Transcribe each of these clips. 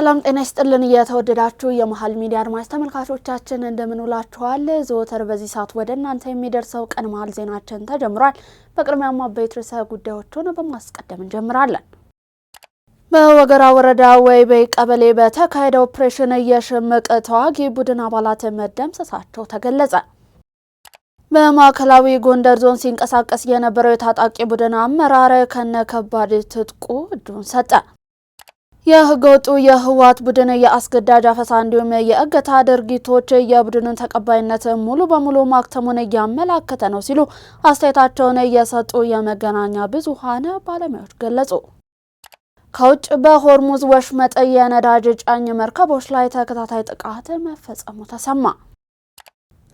ሰላም ጤና ይስጥልን የተወደዳችሁ የመሃል ሚዲያ አድማጭ ተመልካቾቻችን እንደምን ውላችኋል? ዘወትር በዚህ ሰዓት ወደ እናንተ የሚደርሰው ቀን መሃል ዜናችን ተጀምሯል። በቅድሚያም አበይት ርዕሰ ጉዳዮችን በማስቀደም እንጀምራለን። በወገራ ወረዳ ወይበይ ቀበሌ በተካሄደ ኦፕሬሽን የሽምቅ ተዋጊ ቡድን አባላት መደምሰሳቸው ተገለጸ። በማዕከላዊ ጎንደር ዞን ሲንቀሳቀስ የነበረው የታጣቂ ቡድን አመራር ከነከባድ ትጥቁ እጁን ሰጠ። የህገወጡ የህወሓት ቡድን የአስገዳጅ አፈሳ እንዲሁም የእገታ ድርጊቶች የቡድኑን ተቀባይነት ሙሉ በሙሉ ማክተሙን ያመላከተ ነው ሲሉ አስተያየታቸውን የሰጡ የመገናኛ ብዙሃን ባለሙያዎች ገለጹ። ከውጭ በሆርሙዝ ወሽመጥ የነዳጅ ጫኝ መርከቦች ላይ ተከታታይ ጥቃት መፈጸሙ ተሰማ።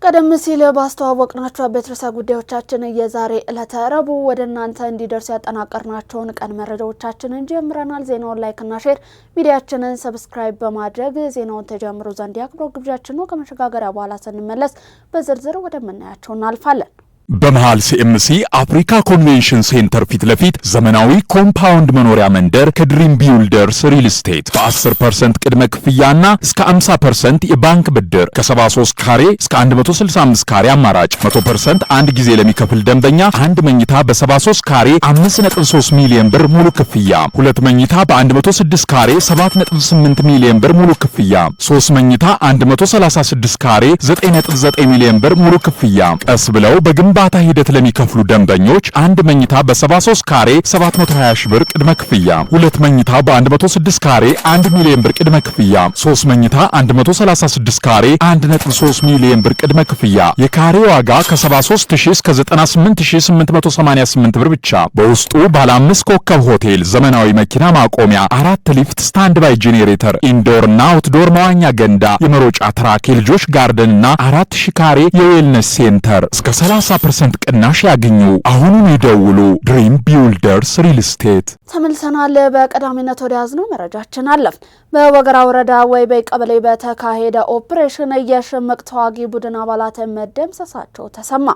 ቀደም ሲል ባስተዋወቅናቸው አበይት ርዕሰ ጉዳዮቻችን የዛሬ ዕለተ ረቡዕ ወደ እናንተ እንዲደርሱ ያጠናቀርናቸውን ቀን መረጃዎቻችንን ጀምረናል። ዜናውን ላይክ እና ሼር ሚዲያችንን ሰብስክራይብ በማድረግ ዜናውን ተጀምሩ ዘንድ ያክብሮ ግብዣችን ነው። ከመሸጋገሪያ በኋላ ስንመለስ በዝርዝር ወደምናያቸው እናልፋለን። በመሃል ሲኤምሲ አፍሪካ ኮንቬንሽን ሴንተር ፊት ለፊት ዘመናዊ ኮምፓውንድ መኖሪያ መንደር ከድሪም ቢልደርስ ሪል ስቴት በ10% ቅድመ ክፍያና እስከ 50% የባንክ ብድር ከ73 ካሬ እስከ 165 ካሬ አማራጭ 100% አንድ ጊዜ ለሚከፍል ደንበኛ አንድ መኝታ በ73 ካሬ 5.3 ሚሊዮን ብር ሙሉ ክፍያ፣ ሁለት መኝታ በ106 ካሬ 7.8 ሚሊዮን ብር ሙሉ ክፍያ፣ 3 መኝታ 136 ካሬ 9.9 ሚሊዮን ብር ሙሉ ክፍያ። ቀስ ብለው በግንባታ ሂደት ለሚከፍሉ ደንበኞች አንድ መኝታ በ73 ካሬ 720 ሺህ ብር ቅድመ ክፍያ፣ ሁለት መኝታ በ106 ካሬ 1 ሚሊዮን ብር ቅድመ ክፍያ፣ 3 መኝታ 136 ካሬ 1.3 ሚሊዮን ብር ቅድመ ክፍያ። የካሬ ዋጋ ከ73000 እስከ 98888 ብር ብቻ። በውስጡ ባለ 5 ኮከብ ሆቴል፣ ዘመናዊ መኪና ማቆሚያ፣ 4 ሊፍት፣ ስታንድ ባይ ጄኔሬተር፣ ኢንዶር እና አውትዶር መዋኛ ገንዳ፣ የመሮጫ ትራክ፣ የልጆች ጋርደን እና 4000 ካሬ የዌልነስ ሴንተር እስከ 30% ቅናሽ ያገኙ። አሁኑን ይደውሉ። ድሪም ቢልደርስ ሪል ስቴት። ተመልሰናል። በቀዳሚነት ወደ ያዝነው መረጃችን አለፍ። በወገራ ወረዳ ወይበይ ቀበሌ በተካሄደ ኦፕሬሽን የሽምቅ ተዋጊ ቡድን አባላት መደምሰሳቸው ተሰማ።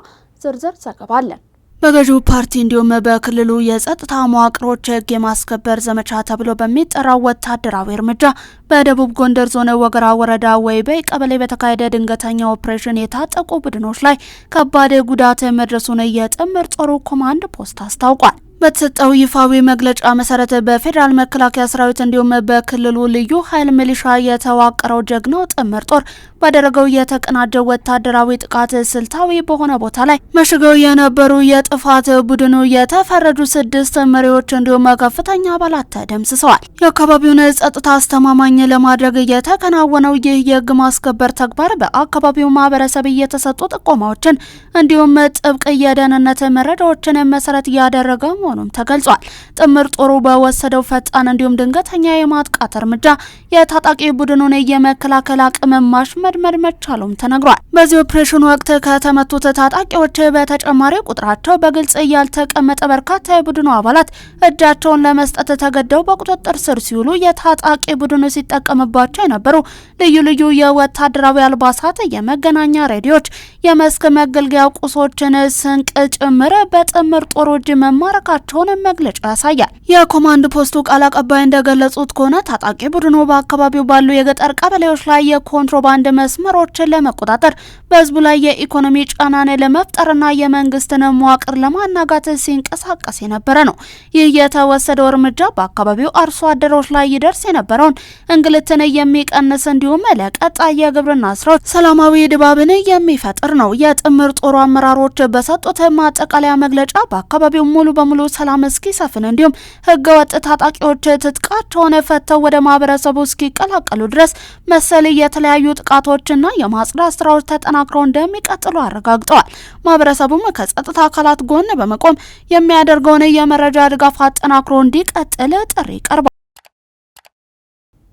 ዝርዝር ዘገባ አለን። በገዢው ፓርቲ እንዲሁም በክልሉ የጸጥታ መዋቅሮች ሕግ የማስከበር ዘመቻ ተብሎ በሚጠራው ወታደራዊ እርምጃ በደቡብ ጎንደር ዞን ወገራ ወረዳ ወይበይ ቀበሌ በተካሄደ ድንገተኛ ኦፕሬሽን የታጠቁ ቡድኖች ላይ ከባድ ጉዳት መድረሱን የጥምር ጦሩ ኮማንድ ፖስት አስታውቋል። በተሰጠው ይፋዊ መግለጫ መሰረት በፌዴራል መከላከያ ሰራዊት እንዲሁም በክልሉ ልዩ ኃይል ሚሊሻ የተዋቀረው ጀግናው ጥምር ጦር ባደረገው የተቀናጀ ወታደራዊ ጥቃት ስልታዊ በሆነ ቦታ ላይ መሽገው የነበሩ የጥፋት ቡድኑ የተፈረጁ 6 መሪዎች እንዲሁም ከፍተኛ አባላት ተደምስሰዋል። የአካባቢውን ጸጥታ አስተማማኝ ለማድረግ የተከናወነው ይህ የህግ ማስከበር ተግባር በአካባቢው ማህበረሰብ እየተሰጡ ጥቆማዎችን እንዲሁም ጥብቅ የደህንነት መረጃዎችን መሰረት ያደረገ መሆኑም ተገልጿል። ጥምር ጦሩ በወሰደው ፈጣን እንዲሁም ድንገተኛ የማጥቃት እርምጃ የታጣቂ ቡድኑን የመከላከል አቅም ማሽመድመድ መቻሉም ተነግሯል። በዚህ ኦፕሬሽን ወቅት ከተመቱት ታጣቂዎች በተጨማሪ ቁጥራቸው በግልጽ ያልተቀመጠ በርካታ የቡድኑ አባላት እጃቸውን ለመስጠት ተገደው በቁጥጥር ስር ሲውሉ የታጣቂ ቡድኑ ሲጠቀምባቸው የነበሩ ልዩ ልዩ የወታደራዊ አልባሳት፣ የመገናኛ ሬዲዮች፣ የመስክ መገልገያ ቁሶችን፣ ስንቅ ጭምር በጥምር ጦሩ እጅ መማረካቸውን መግለጫ ያሳያል። የኮማንድ ፖስቱ ቃል አቀባይ እንደገለጹት ከሆነ ታጣቂ ቡድኑ በአካባቢው ባሉ የገጠር ቀበሌዎች ላይ የኮንትሮባንድ መስመሮችን ለመቆጣጠር በህዝቡ ላይ የኢኮኖሚ ጫናን ለመፍጠርና የመንግስትን መዋቅር ለማናጋት ሲንቀሳቀስ የነበረ ነው። ይህ የተወሰደው እርምጃ በአካባቢው አርሶ አደሮች ላይ ይደርስ የነበረውን እንግልትን የሚቀንስ እንዲሁም ለቀጣይ የግብርና ስራዎች ሰላማዊ ድባብን የሚፈጥር ነው። የጥምር ጦሩ አመራሮች በሰጡት ማጠቃለያ መግለጫ በአካባቢው ሙሉ በሙሉ ሰላም እስኪሰፍን እንዲሁም ህገወጥ ታጣቂዎች ትጥቃቸውን ፈተው ወደ ማህበረሰቡ እስኪቀላቀሉ ድረስ መሰል የተለያዩ ጥቃቶችና የማጽዳት ስራዎች ተጠናክረው እንደሚቀጥሉ አረጋግጠዋል። ማህበረሰቡም ከጸጥታ አካላት ጎን በመቆም የሚያደርገውን የመረጃ ድጋፍ አጠናክሮ እንዲቀጥል ጥሪ ቀርቧል።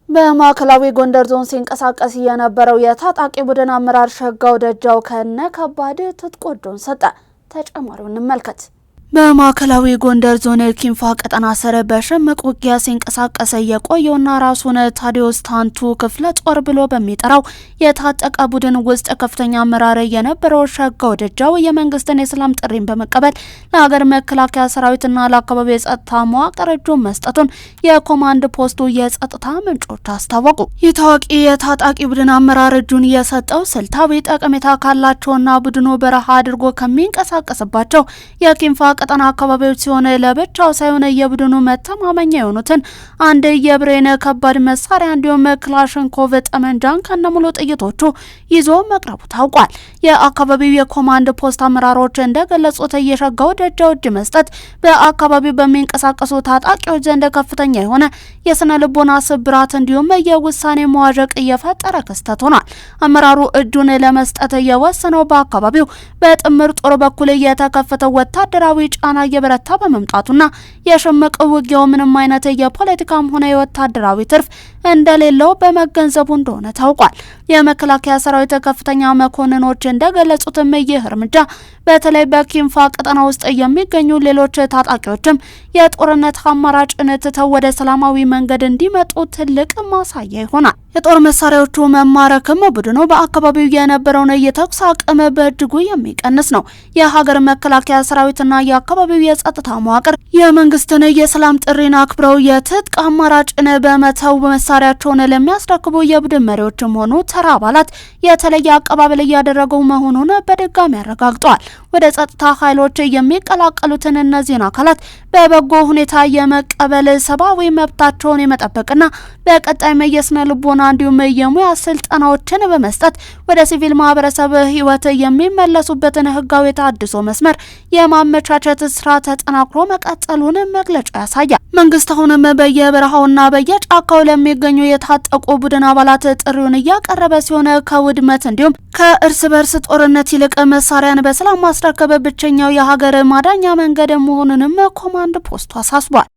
በማዕከላዊ ጎንደር ዞን ሲንቀሳቀስ የነበረው የታጣቂ ቡድን አመራር ሸጋው ደጃው ከነ ከባድ ትጥቁ እጁን ሰጠ። ተጨማሪውን እንመልከት። በማዕከላዊ ጎንደር ዞን ኪንፋ ቀጠና ስር በሽምቅ ውጊያ ሲንቀሳቀስ የቆየውና ራሱን ታዲዮስ ታንቱ ክፍለ ጦር ብሎ በሚጠራው የታጠቀ ቡድን ውስጥ ከፍተኛ አመራር የነበረው ሸጋው ደጃው የመንግስትን የሰላም ጥሪን በመቀበል ለሀገር መከላከያ ሰራዊትና ለአካባቢው የጸጥታ መዋቅር እጁን መስጠቱን የኮማንድ ፖስቱ የጸጥታ ምንጮች አስታወቁ። ይህ ታዋቂ የታጣቂ ቡድን አመራር እጁን የሰጠው ስልታዊ ጠቀሜታ ካላቸውና ቡድኑ በረሃ አድርጎ ከሚንቀሳቀስባቸው የኪንፋ ቀጠና አካባቢዎች ሲሆን ለብቻው ሳይሆን የቡድኑ መተማመኛ የሆኑትን አንድ የብሬን ከባድ መሳሪያ እንዲሁም ክላሽንኮቭ ጠመንጃን ከነሙሉ ጥይቶቹ ይዞ መቅረቡ ታውቋል። የአካባቢው የኮማንድ ፖስት አመራሮች እንደገለጹት የሸጋው ደጃው እጅ መስጠት በአካባቢው በሚንቀሳቀሱ ታጣቂዎች ዘንድ ከፍተኛ የሆነ የስነ ልቦና ስብራት እንዲሁም የውሳኔ መዋዠቅ እየፈጠረ ክስተት ሆኗል። አመራሩ እጁን ለመስጠት የወሰነው በአካባቢው በጥምር ጦር በኩል የተከፈተው ወታደራዊ ጫና እየበረታ በመምጣቱና የሽምቅ ውጊያው ምንም አይነት የፖለቲካም ሆነ የወታደራዊ ትርፍ እንደሌለው በመገንዘቡ እንደሆነ ታውቋል። የመከላከያ ሰራዊት ከፍተኛ መኮንኖች እንደገለጹትም ይህ እርምጃ በተለይ በኪንፋ ቀጠና ውስጥ የሚገኙ ሌሎች ታጣቂዎችም የጦርነት አማራጭን ትተው ወደ ሰላማዊ መንገድ እንዲመጡ ትልቅ ማሳያ ይሆናል። የጦር መሳሪያዎቹ መማረክም ቡድኑ በአካባቢው የነበረውን የተኩስ አቅም በእጅጉ የሚቀንስ ነው። የሀገር መከላከያ ሰራዊትና የአካባቢው የጸጥታ መዋቅር የመንግስትን የሰላም ጥሪን አክብረው የትጥቅ አማራጭን በመተው መሳሪያቸውን ለሚያስረክቡ የቡድን መሪዎችም ሆኑ ተራ አባላት የተለየ አቀባበል እያደረጉ መሆኑን በድጋሚ አረጋግጠዋል። ወደ ጸጥታ ኃይሎች የሚቀላቀሉትን እነዚህን አካላት በበጎ ሁኔታ የመቀበል ሰብአዊ መብታቸውን የመጠበቅና በቀጣይም የስነ ልቦና እንዲሁም የሙያ ስልጠናዎችን በመስጠት ወደ ሲቪል ማህበረሰብ ህይወት የሚመለሱበትን ህጋዊ ተሃድሶ መስመር የማመቻቸት ስራ ተጠናክሮ መቀጠሉን መግለጫ ያሳያል። መንግስት አሁንም በየበረሃውና በየጫካው ለሚገኙ የታጠቁ ቡድን አባላት ጥሪውን እያቀረበ ሲሆን ከውድመት እንዲሁም ከእርስ በርስ ጦርነት ይልቅ መሳሪያን በሰላም ማስረከብ ብቸኛው የሀገር ማዳኛ መንገድ መሆኑንም ኮማንድ ፖስቱ አሳስቧል።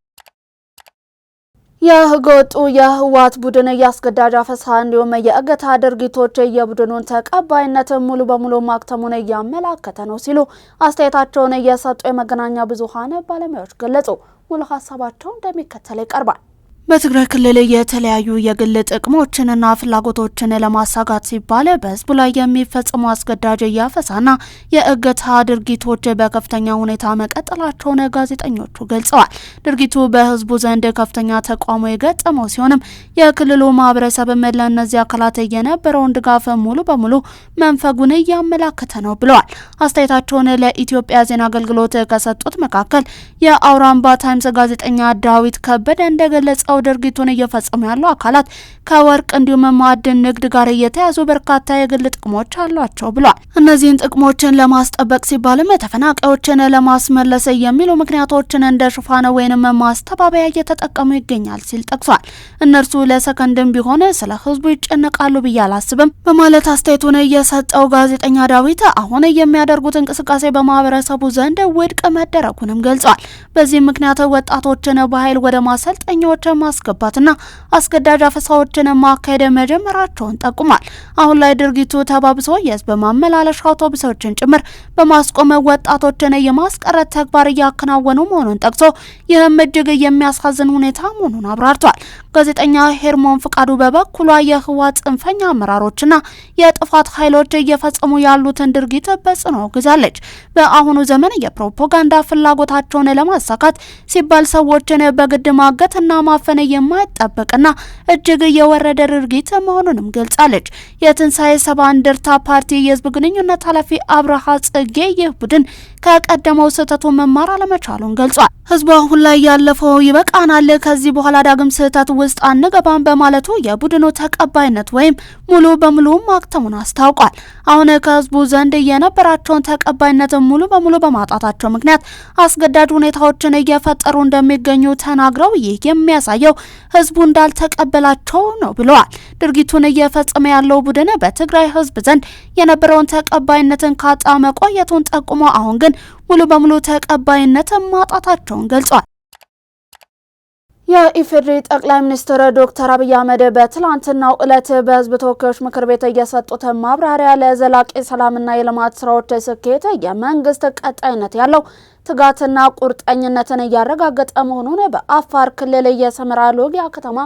የህገወጡ የህወሓት ቡድን የአስገዳጅ አፈሳ እንዲሁም የእገታ ድርጊቶች የቡድኑን ተቀባይነት ሙሉ በሙሉ ማክተሙን እያመላከተ ነው ሲሉ አስተያየታቸውን የሰጡ የመገናኛ ብዙሃን ባለሙያዎች ገለጹ። ሙሉ ሀሳባቸው እንደሚከተለው ይቀርባል። በትግራይ ክልል የተለያዩ የግል ጥቅሞችንና ፍላጎቶችን ለማሳጋት ሲባል በህዝቡ ላይ የሚፈጽሙ አስገዳጅ የአፈሳና የእገታ ድርጊቶች በከፍተኛ ሁኔታ መቀጠላቸውን ጋዜጠኞቹ ገልጸዋል። ድርጊቱ በህዝቡ ዘንድ ከፍተኛ ተቃውሞ የገጠመው ሲሆንም የክልሉ ማህበረሰብም ለእነዚህ አካላት የነበረውን ድጋፍ ሙሉ በሙሉ መንፈጉን እያመላከተ ነው ብለዋል። አስተያየታቸውን ለኢትዮጵያ ዜና አገልግሎት ከሰጡት መካከል የአውራምባ ታይምስ ጋዜጠኛ ዳዊት ከበደ እንደገለጸው ድርጊቱን እየፈጸሙ ያሉ አካላት ከወርቅ እንዲሁም ማዕድን ንግድ ጋር የተያዙ በርካታ የግል ጥቅሞች አሏቸው ብሏል። እነዚህን ጥቅሞችን ለማስጠበቅ ሲባልም ተፈናቃዮችን ለማስመለስ የሚሉ ምክንያቶችን እንደ ሽፋን ወይንም ማስተባበያ እየተጠቀሙ ይገኛል ሲል ጠቅሷል። እነርሱ ለሰከንድም ቢሆን ስለ ህዝቡ ይጨነቃሉ ብዬ አላስብም በማለት አስተያየቱን የሰጠው ጋዜጠኛ ዳዊት አሁን የሚያደርጉት እንቅስቃሴ በማህበረሰቡ ዘንድ ውድቅ መደረጉንም ገልጿል። በዚህም ምክንያት ወጣቶችን በኃይል ወደ ማሰልጠኛዎች ማስገባትና አስገዳጅ አፈሳዎችን ማካሄድ መጀመራቸውን ጠቁሟል። አሁን ላይ ድርጊቱ ተባብሶ የህዝብ ማመላለሻ አውቶቡሶችን ጭምር በማስቆም ወጣቶችን የማስቀረት ተግባር እያከናወኑ መሆኑን ጠቅሶ ይህም እጅግ የሚያሳዝን ሁኔታ መሆኑን አብራርቷል። ጋዜጠኛ ሄርሞን ፍቃዱ በበኩሏ የህወሓት ጽንፈኛ አመራሮችና የጥፋት ኃይሎች እየፈጸሙ ያሉትን ድርጊት በጽኑ አውግዛለች። በአሁኑ ዘመን የፕሮፓጋንዳ ፍላጎታቸውን ለማሳካት ሲባል ሰዎችን በግድ ማገትና ማፈን የማይጠበቅና እጅግ የወረደ ድርጊት መሆኑንም ገልጻለች። የትንሳኤ ሰባ እንደርታ ፓርቲ የህዝብ ግንኙነት ኃላፊ አብርሃ ጽጌ ይህ ቡድን ከቀደመው ስህተቱ መማር አለመቻሉን ገልጿል። ህዝቡ አሁን ላይ ያለፈው ይበቃናል፣ ከዚህ በኋላ ዳግም ስህተት ውስጥ አንገባም በማለቱ የቡድኑ ተቀባይነት ወይም ሙሉ በሙሉ ማክተሙን አስታውቋል። አሁን ከህዝቡ ዘንድ የነበራቸውን ተቀባይነት ሙሉ በሙሉ በማጣታቸው ምክንያት አስገዳጅ ሁኔታዎችን እየፈጠሩ እንደሚገኙ ተናግረው ይህ የሚያሳየው ህዝቡ እንዳልተቀበላቸው ነው ብለዋል። ድርጊቱን እየፈጸመ ያለው ቡድን በትግራይ ህዝብ ዘንድ የነበረውን ተቀባይነትን ካጣ መቆየቱን ጠቁሞ አሁን ግን ሙሉ በሙሉ ተቀባይነት ማጣታቸውን ገልጿል። የኢፌዴሪ ጠቅላይ ሚኒስትር ዶክተር አብይ አህመድ በትላንትናው ዕለት በሕዝብ ተወካዮች ምክር ቤት የሰጡት ማብራሪያ ለዘላቂ ሰላምና የልማት ስራዎች ስኬት የመንግስት ቀጣይነት ያለው ትጋትና ቁርጠኝነትን እያረጋገጠ መሆኑን በአፋር ክልል የሰመራ ሎጊያ ከተማ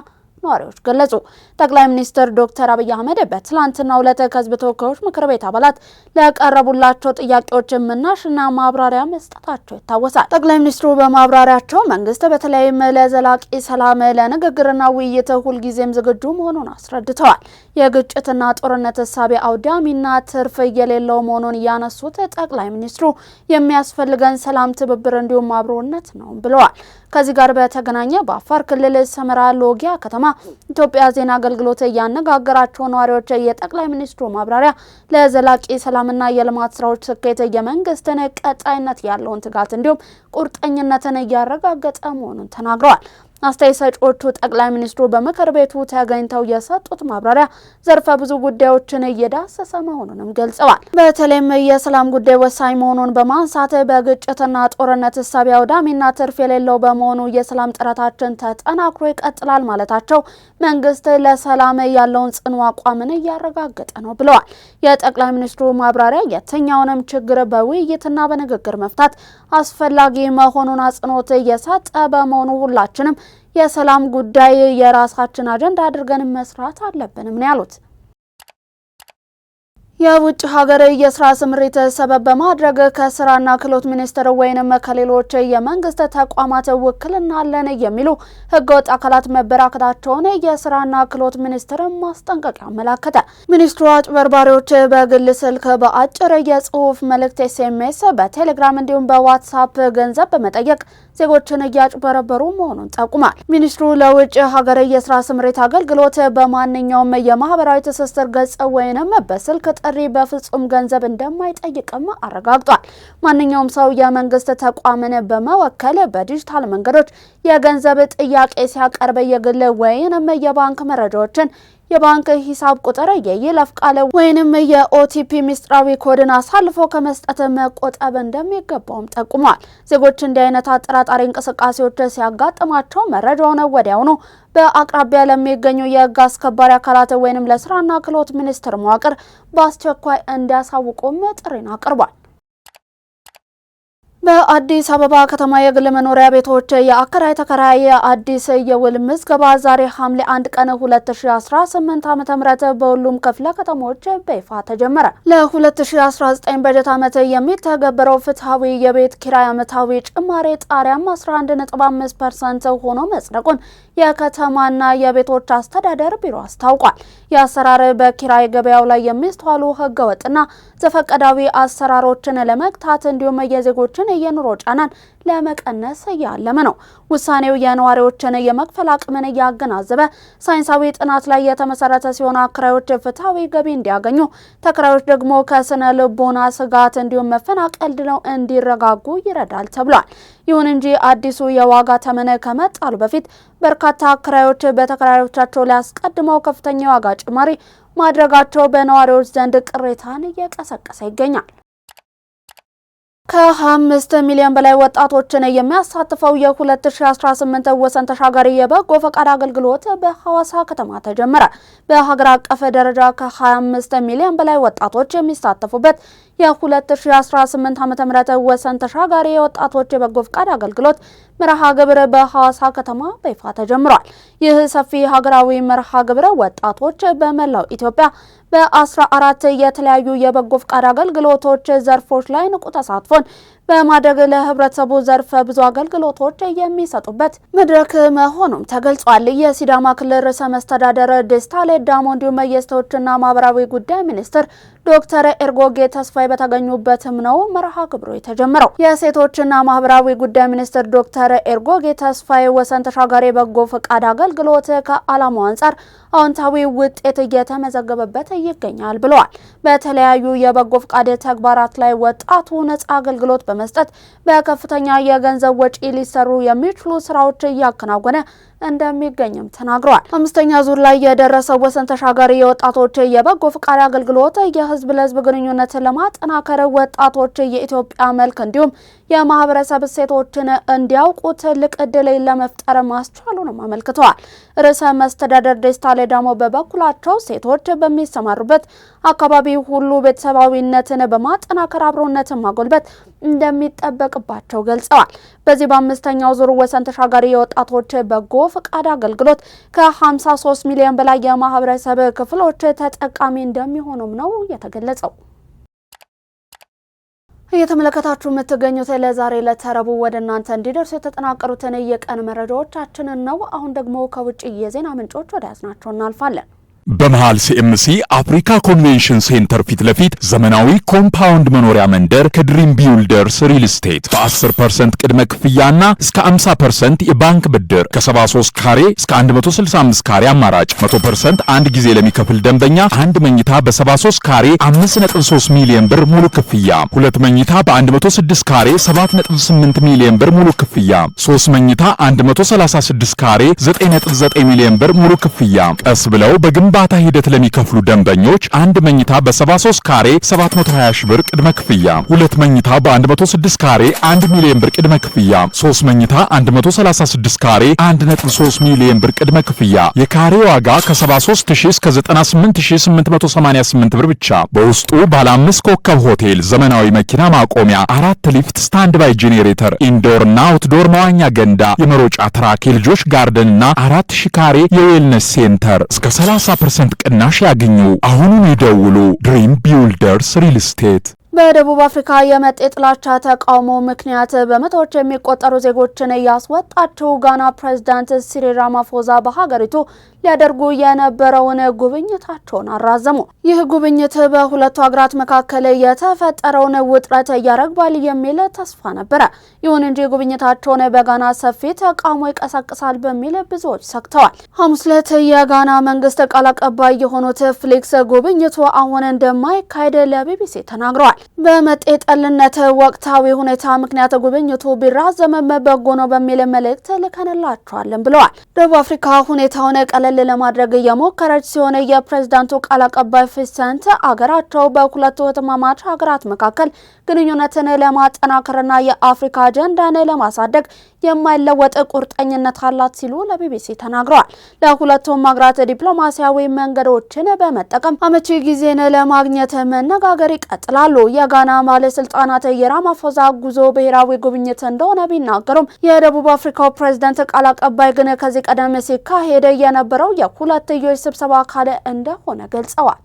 ነዋሪዎች ገለጹ። ጠቅላይ ሚኒስትር ዶክተር አብይ አህመድ በትላንትናው ዕለት ከሕዝብ ተወካዮች ምክር ቤት አባላት ለቀረቡላቸው ጥያቄዎች ምላሽና ማብራሪያ መስጠታቸው ይታወሳል። ጠቅላይ ሚኒስትሩ በማብራሪያቸው መንግስት በተለይም ለዘላቂ ሰላም ለንግግርና ውይይት ሁልጊዜም ዝግጁ መሆኑን አስረድተዋል። የግጭትና ጦርነት እሳቤ አውዳሚና ትርፍ የሌለው መሆኑን ያነሱት ጠቅላይ ሚኒስትሩ የሚያስፈልገን ሰላም፣ ትብብር እንዲሁም አብሮነት ነው ብለዋል። ከዚህ ጋር በተገናኘ በአፋር ክልል ሰመራ ሎጊያ ከተማ ኢትዮጵያ ዜና አገልግሎት ያነጋገራቸው ነዋሪዎች የጠቅላይ ሚኒስትሩ ማብራሪያ ለዘላቂ ሰላምና የልማት ስራዎች ስኬት የመንግስትን ቀጣይነት ያለውን ትጋት እንዲሁም ቁርጠኝነትን እያረጋገጠ መሆኑን ተናግረዋል። አስተያየት ሰጪዎቹ ጠቅላይ ሚኒስትሩ በምክር ቤቱ ተገኝተው የሰጡት ማብራሪያ ዘርፈ ብዙ ጉዳዮችን እየዳሰሰ መሆኑንም ገልጸዋል። በተለይም የሰላም ጉዳይ ወሳኝ መሆኑን በማንሳት በግጭትና ጦርነት እሳቤ አውዳሚና ትርፍ የሌለው በመሆኑ የሰላም ጥረታችን ተጠናክሮ ይቀጥላል ማለታቸው መንግስት ለሰላም ያለውን ጽኑ አቋምን እያረጋገጠ ነው ብለዋል። የጠቅላይ ሚኒስትሩ ማብራሪያ የትኛውንም ችግር በውይይትና በንግግር መፍታት አስፈላጊ መሆኑን አጽንኦት እየሰጠ በመሆኑ ሁላችንም የሰላም ጉዳይ የራሳችን አጀንዳ አድርገን መስራት አለብንም ነው ያሉት። የውጭ ሀገር የስራ ስምሪት ሰበብ በማድረግ ከስራና ክህሎት ሚኒስቴር ወይንም ከሌሎች የመንግስት ተቋማት ውክልና አለን የሚሉ ህገወጥ አካላት መበራከታቸውን የስራና ክህሎት ሚኒስቴር ማስጠንቀቂያ አመላከተ። ሚኒስትሩ አጭበርባሪዎች በግል ስልክ በአጭር የጽሁፍ መልእክት SMS፣ በቴሌግራም እንዲሁም በዋትስአፕ ገንዘብ በመጠየቅ ዜጎችን እያጭበረበሩ መሆኑን ጠቁሟል። ሚኒስትሩ ለውጭ ሀገር የስራ ስምሪት አገልግሎት በማንኛውም የማህበራዊ ትስስር ገጽ ወይንም በስልክ ጥሪ በፍጹም ገንዘብ እንደማይጠይቅም አረጋግጧል። ማንኛውም ሰው የመንግስት ተቋምን በመወከል በዲጂታል መንገዶች የገንዘብ ጥያቄ ሲያቀርብ የግል ወይንም የባንክ መረጃዎችን፣ የባንክ ሂሳብ ቁጥር፣ የይለፍ ቃል ወይንም የኦቲፒ ሚስጥራዊ ኮድን አሳልፎ ከመስጠት መቆጠብ እንደሚገባውም ጠቁሟል። ዜጎች እንዲህ አይነት አጠራጣሪ እንቅስቃሴዎች ሲያጋጥማቸው መረጃውን ወዲያውኑ በአቅራቢያ ለሚገኙ የህግ አስከባሪ አካላት ወይንም ለስራና ክህሎት ሚኒስቴር መዋቅር በአስቸኳይ እንዲያሳውቁም ጥሪን አቅርቧል። በአዲስ አበባ ከተማ የግል መኖሪያ ቤቶች የአከራይ ተከራይ አዲስ የውል ምዝገባ ዛሬ ሐምሌ 1 ቀን 2018 ዓ.ም በሁሉም ክፍለ ከተሞች በይፋ ተጀመረ። ለ2019 በጀት ዓመት የሚተገበረው ፍትሐዊ የቤት ኪራይ ዓመታዊ ጭማሪ ጣሪያም 11.5% ሆኖ መጽደቁን የከተማና የቤቶች አስተዳደር ቢሮ አስታውቋል። የአሰራር በኪራይ ገበያው ላይ የሚስተዋሉ ህገወጥና ዘፈቀዳዊ አሰራሮችን ለመግታት እንዲሁም የዜጎችን የኑሮ ጫናን ለመቀነስ ያለመ ነው። ውሳኔው የነዋሪዎችን የመክፈል አቅምን ያገናዘበ ሳይንሳዊ ጥናት ላይ የተመሰረተ ሲሆን አከራዮች ፍትሐዊ ገቢ እንዲያገኙ፣ ተከራዮች ደግሞ ከስነ ልቦና ስጋት እንዲሁም መፈናቀል ድነው እንዲረጋጉ ይረዳል ተብሏል። ይሁን እንጂ አዲሱ የዋጋ ተመን ከመጣሉ በፊት በርካታ አከራዮች በተከራዮቻቸው ላይ አስቀድመው ከፍተኛ የዋጋ ጭማሪ ማድረጋቸው በነዋሪዎች ዘንድ ቅሬታን እየቀሰቀሰ ይገኛል። ከ5 ሚሊዮን በላይ ወጣቶችን የሚያሳትፈው የ2018 ወሰን ተሻጋሪ የበጎ ፈቃድ አገልግሎት በሐዋሳ ከተማ ተጀመረ። በሀገር አቀፍ ደረጃ ከ25 ሚሊዮን በላይ ወጣቶች የሚሳተፉበት የ2018 ዓ.ም ወሰን ተሻጋሪ የወጣቶች የበጎ ፈቃድ አገልግሎት መርሃ ግብር በሐዋሳ ከተማ በይፋ ተጀምሯል። ይህ ሰፊ ሀገራዊ መርሃ ግብር ወጣቶች በመላው ኢትዮጵያ በ14 የተለያዩ የበጎ ፈቃድ አገልግሎቶች ዘርፎች ላይ ንቁ ተሳትፎን በማድረግ ለህብረተሰቡ ዘርፈ ብዙ አገልግሎቶች የሚሰጡበት መድረክ መሆኑም ተገልጿል። የሲዳማ ክልል ርዕሰ መስተዳደር ደስታ ሌዳሞ እንዲሁም የሴቶችና ማህበራዊ ጉዳይ ሚኒስትር ዶክተር ኤርጎጌ ተስፋዬ በተገኙበትም ነው መርሃ ግብሩ የተጀመረው። የሴቶችና ማህበራዊ ጉዳይ ሚኒስትር ዶክተር ኤርጎጌ ተስፋዬ ወሰን ተሻጋሪ በጎ ፈቃድ አገልግሎት ከዓላማው አንጻር አዎንታዊ ውጤት እየተመዘገበበት ይገኛል ብለዋል። በተለያዩ የበጎ ፈቃድ ተግባራት ላይ ወጣቱ ነጻ አገልግሎት በመስጠት በከፍተኛ የገንዘብ ወጪ ሊሰሩ የሚችሉ ስራዎች እያከናወነ እንደሚገኝም ተናግረዋል። አምስተኛ ዙር ላይ የደረሰው ወሰን ተሻጋሪ የወጣቶች የበጎ ፍቃድ አገልግሎት የህዝብ ለህዝብ ግንኙነትን ለማጠናከር ወጣቶች የኢትዮጵያ መልክ እንዲሁም የማህበረሰብ እሴቶችን እንዲያውቁ ትልቅ እድል ለመፍጠር ማስቻሉንም አመልክተዋል። ርዕሰ መስተዳደር ደስታ ሌዳሞ በበኩላቸው ሴቶች በሚሰማሩበት አካባቢ ሁሉ ቤተሰባዊነትን በማጠናከር አብሮነትን ማጎልበት እንደሚጠበቅባቸው ገልጸዋል። በዚህ በአምስተኛው ዙር ወሰን ተሻጋሪ የወጣቶች በጎ ፍቃድ አገልግሎት ከ53 ሚሊዮን በላይ የማህበረሰብ ክፍሎች ተጠቃሚ እንደሚሆኑም ነው የተገለጸው። እየተመለከታችሁ የምትገኙት ለዛሬ ለተረቡ ወደ እናንተ እንዲደርሱ የተጠናቀሩትን የቀን መረጃዎቻችንን ነው። አሁን ደግሞ ከውጭ የዜና ምንጮች ወደ ያዝናቸው እናልፋለን። በመሃል ሲኤምሲ አፍሪካ ኮንቬንሽን ሴንተር ፊት ለፊት ዘመናዊ ኮምፓውንድ መኖሪያ መንደር ከድሪም ቢውልደርስ ሪል ስቴት በ10% ቅድመ ክፍያና እስከ 50% የባንክ ብድር ከ73 ካሬ እስከ 165 ካሬ አማራጭ 100% አንድ ጊዜ ለሚከፍል ደንበኛ አንድ መኝታ በ73 ካሬ 5.3 ሚሊዮን ብር ሙሉ ክፍያ፣ ሁለት መኝታ በ106 ካሬ 7.8 ሚሊዮን ብር ሙሉ ክፍያ፣ 3 መኝታ 136 ካሬ 9.9 ሚሊዮን ብር ሙሉ ክፍያ። ቀስ ብለው በግንባታ ሂደት ለሚከፍሉ ደንበኞች አንድ መኝታ በ73 ካሬ 720 ሺህ ብር ቅድመ ክፍያ፣ ሁለት መኝታ በ106 ካሬ 1 ሚሊዮን ብር ቅድመ ክፍያ፣ 3 መኝታ 136 ካሬ 1.3 ሚሊዮን ብር ቅድመ ክፍያ። የካሬ ዋጋ ከ73000 እስከ 98888 ብር ብቻ። በውስጡ ባለ 5 ኮከብ ሆቴል፣ ዘመናዊ መኪና ማቆሚያ፣ 4 ሊፍት፣ ስታንድ ባይ ጄኔሬተር፣ ኢንዶር እና አውትዶር መዋኛ ገንዳ፣ የመሮጫ ትራክ፣ የልጆች ጋርደን እና 4000 ካሬ የዌልነስ ሴንተር እስከ 30% ቅናሽ ያገኙ። አሁኑን ይደውሉ። ድሪም ቢውልደርስ ሪል ስቴት። በደቡብ አፍሪካ የመጤ ጥላቻ ተቃውሞ ምክንያት በመቶዎች የሚቆጠሩ ዜጎችን ያስወጣቸው ጋና ፕሬዝዳንት ሲሪል ራማፎዛ በሀገሪቱ ሊያደርጉ የነበረውን ጉብኝታቸውን አራዘሙ። ይህ ጉብኝት በሁለቱ ሀገራት መካከል የተፈጠረውን ውጥረት ያረግባል የሚል ተስፋ ነበረ። ይሁን እንጂ ጉብኝታቸውን በጋና ሰፊ ተቃውሞ ይቀሰቅሳል በሚል ብዙዎች ሰግተዋል። ሐሙስ ዕለት የጋና መንግስት ቃል አቀባይ የሆኑት ፍሊክስ ጉብኝቱ አሁን እንደማይካሄድ ለቢቢሲ ተናግረዋል። በመጤ ጠልነት ወቅታዊ ሁኔታ ምክንያት ጉብኝቱ ቢራዘምም በጎ ነው በሚል መልእክት ልከንላቸዋለን ብለዋል። ደቡብ አፍሪካ ሁኔታውን ቀለል ለማድረግ የሞከረች ሲሆን የፕሬዝዳንቱ ቃል አቀባይ ፊሰንት አገራቸው በሁለቱ እህትማማች ሀገራት መካከል ግንኙነትን ለማጠናከርና የአፍሪካ አጀንዳን ለማሳደግ የማይለወጥ ቁርጠኝነት አላት ሲሉ ለቢቢሲ ተናግረዋል። ለሁለቱም ሀገራት ዲፕሎማሲያዊ መንገዶችን በመጠቀም አመቺ ጊዜን ለማግኘት መነጋገር ይቀጥላሉ። የጋና ባለስልጣናት የራማፎዛ ጉዞ ብሔራዊ ጉብኝት እንደሆነ ቢናገሩም የደቡብ አፍሪካው ፕሬዝዳንት ቃል አቀባይ ግን ከዚህ ቀደም ሲካሄድ የነበረው የሁለትዮሽ ስብሰባ አካል እንደሆነ ገልጸዋል።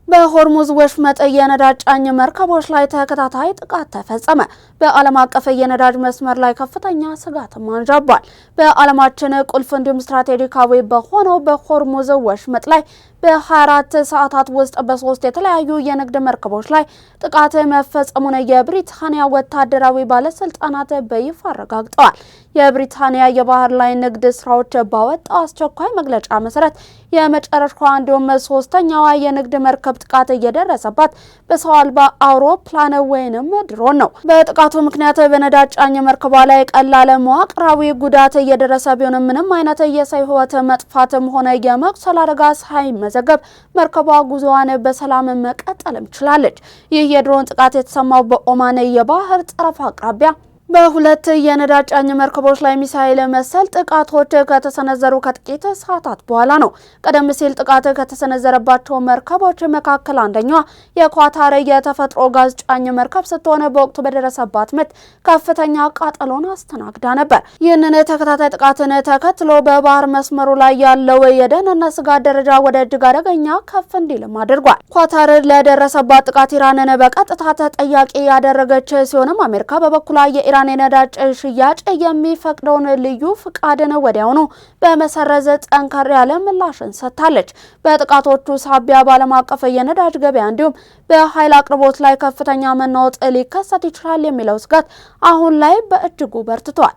በሆርሙዝ ወሽመጥ የነዳጅ ጫኝ መርከቦች ላይ ተከታታይ ጥቃት ተፈጸመ። በዓለም አቀፍ የነዳጅ መስመር ላይ ከፍተኛ ስጋት አንዣቧል። በዓለማችን ቁልፍ እንዲሁም ስትራቴጂካዊ በሆነው በሆርሙዝ ወሽመጥ ላይ በ24 ሰዓታት ውስጥ በ3 የተለያዩ የንግድ መርከቦች ላይ ጥቃት መፈጸሙን የብሪታንያ ወታደራዊ ባለስልጣናት በይፋ አረጋግጠዋል። የብሪታንያ የባህር ላይ ንግድ ስራዎች ባወጣው አስቸኳይ መግለጫ መሰረት የመጨረሻዋ እንዲሁም ሶስተኛዋ የንግድ መርከብ ጥቃት እየደረሰባት በሰው አልባ አውሮፕላን ወይንም ድሮን ነው። በጥቃቱ ምክንያት በነዳጅ ጫኝ መርከቧ ላይ ቀላል መዋቅራዊ ጉዳት እየደረሰ ቢሆንም ምንም አይነት የሰው ሕይወት መጥፋትም ሆነ የመቁሰል አደጋ ሳይመዘገብ መርከቧ ጉዞዋን በሰላም መቀጠልም ችላለች። ይህ የድሮን ጥቃት የተሰማው በኦማን የባህር ጠረፍ አቅራቢያ በሁለት የነዳጅ ጫኝ መርከቦች ላይ ሚሳኤል መሰል ጥቃቶች ከተሰነዘሩ ከጥቂት ሰዓታት በኋላ ነው። ቀደም ሲል ጥቃት ከተሰነዘረባቸው መርከቦች መካከል አንደኛዋ የኳታር የተፈጥሮ ጋዝ ጫኝ መርከብ ስትሆን በወቅቱ በደረሰባት ምት ከፍተኛ ቃጠሎን አስተናግዳ ነበር። ይህንን ተከታታይ ጥቃትን ተከትሎ በባህር መስመሩ ላይ ያለው የደህንነት ስጋት ደረጃ ወደ እጅግ አደገኛ ከፍ እንዲልም አድርጓል። ኳታር ለደረሰባት ጥቃት ኢራንን በቀጥታ ተጠያቂ ያደረገች ሲሆንም አሜሪካ በበኩሏ የኢራን የነዳጅ ሽያጭ የሚፈቅደውን ልዩ ፍቃድን ወዲያውኑ በመሰረዝ ጠንከር ያለ ምላሽን ሰጥታለች። በጥቃቶቹ ሳቢያ በዓለም አቀፍ የነዳጅ ገበያ እንዲሁም በኃይል አቅርቦት ላይ ከፍተኛ መናወጥ ሊከሰት ይችላል የሚለው ስጋት አሁን ላይ በእጅጉ በርትቷል።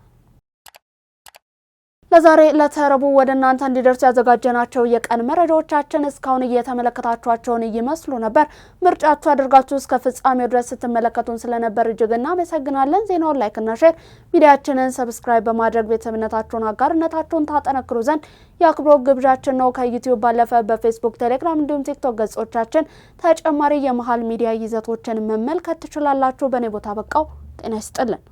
ለዛሬ ለተረቡ ወደ እናንተ እንዲደርሱ ያዘጋጀናቸው የቀን መረጃዎቻችን እስካሁን እየተመለከታችኋቸውን ይመስሉ ነበር። ምርጫችሁ አድርጋችሁ እስከ ፍጻሜው ድረስ ስትመለከቱን ስለነበር እጅግ እናመሰግናለን። ዜናውን ላይክ እና ሼር፣ ሚዲያችንን ሰብስክራይብ በማድረግ ቤተሰብነታችሁን አጋርነታችሁን ታጠነክሩ ዘንድ የአክብሮት ግብዣችን ነው። ከዩቲዩብ ባለፈ በፌስቡክ፣ ቴሌግራም እንዲሁም ቲክቶክ ገጾቻችን ተጨማሪ የመሃል ሚዲያ ይዘቶችን መመልከት ትችላላችሁ። በኔ ቦታ በቃው። ጤና ይስጥልን።